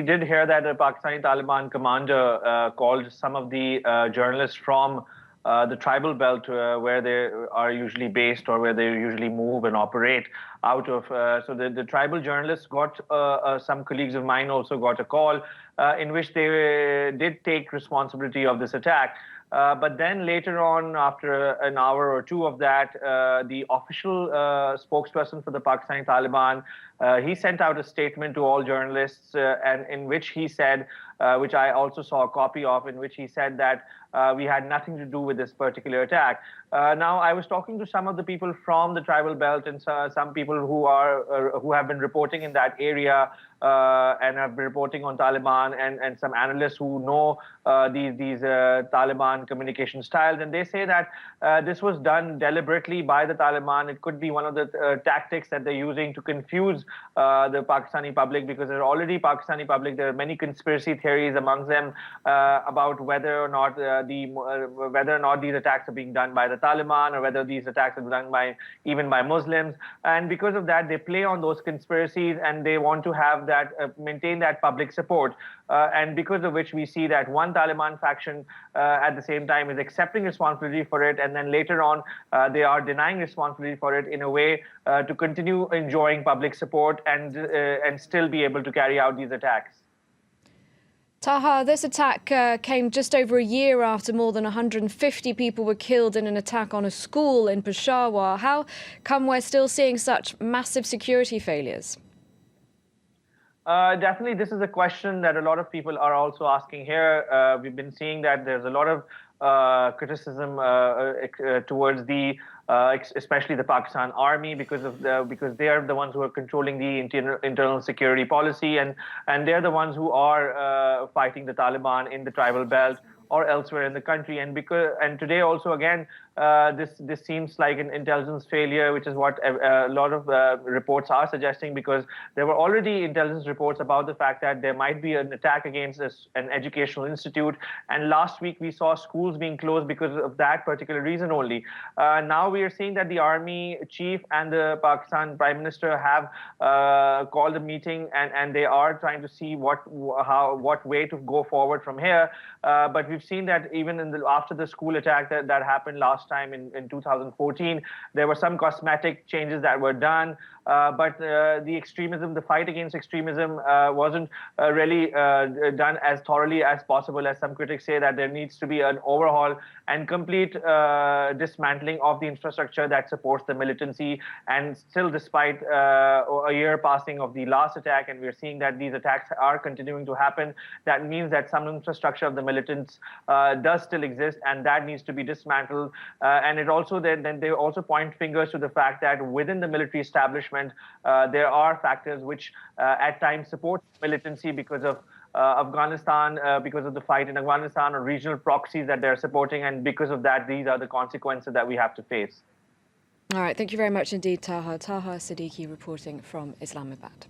did hear that a Pakistani Taliban commander called some of the journalists from the tribal belt where they are usually based or where they usually move and operate out of. So the tribal journalists got, some colleagues of mine also got a call in which they did take responsibility of this attack. But then later on, after an hour or two of that, the official spokesperson for the Pakistani Taliban, he sent out a statement to all journalists, and in which he said, which I also saw a copy of, in which he said that we had nothing to do with this particular attack. Now, I was talking to some of the people from the tribal belt and some people who have been reporting in that area and have been reporting on Taliban, and some analysts who know these Taliban communication styles, and they say that this was done deliberately by the Taliban. It could be one of the tactics that they're using to confuse the Pakistani public, because they're already Pakistani public. There are many conspiracy theories amongst them about whether or not these attacks are being done by the Taliban, or whether these attacks are done even by Muslims. And because of that, they play on those conspiracies, and they want to have that maintain that public support. And because of which we see that one Taliban faction at the same time is accepting responsibility for it, and then later on they are denying responsibility for it in a way to continue enjoying public support and still be able to carry out these attacks. Taha, this attack came just over a year after more than 150 people were killed in an attack on a school in Peshawar. How come we're still seeing such massive security failures? Definitely, this is a question that a lot of people are also asking here. We've been seeing that there's a lot of criticism towards especially the Pakistan army, because they are the ones who are controlling the internal security policy, and they're the ones who are fighting the Taliban in the tribal belt or elsewhere in the country. And today also again, this seems like an intelligence failure, which is what a lot of reports are suggesting, because there were already intelligence reports about the fact that there might be an attack against an educational institute, and last week we saw schools being closed because of that particular reason only. Now we are seeing that the army chief and the Pakistan Prime Minister have called a meeting, and they are trying to see what way to go forward from here. But we've seen that even after the school attack that happened last time in 2014, there were some cosmetic changes that were done, but the fight against extremism wasn't really done as thoroughly as possible. As some critics say, that there needs to be an overhaul and complete dismantling of the infrastructure that supports the militancy. And still, despite a year passing of the last attack, and we're seeing that these attacks are continuing to happen, that means that some infrastructure of the militants does still exist, and that needs to be dismantled. And it also then they also point fingers to the fact that within the military establishment, there are factors which at times support militancy because of Afghanistan, because of the fight in Afghanistan, or regional proxies that they're supporting, and because of that, these are the consequences that we have to face. All right, thank you very much indeed, Taha. Taha Siddiqui reporting from Islamabad.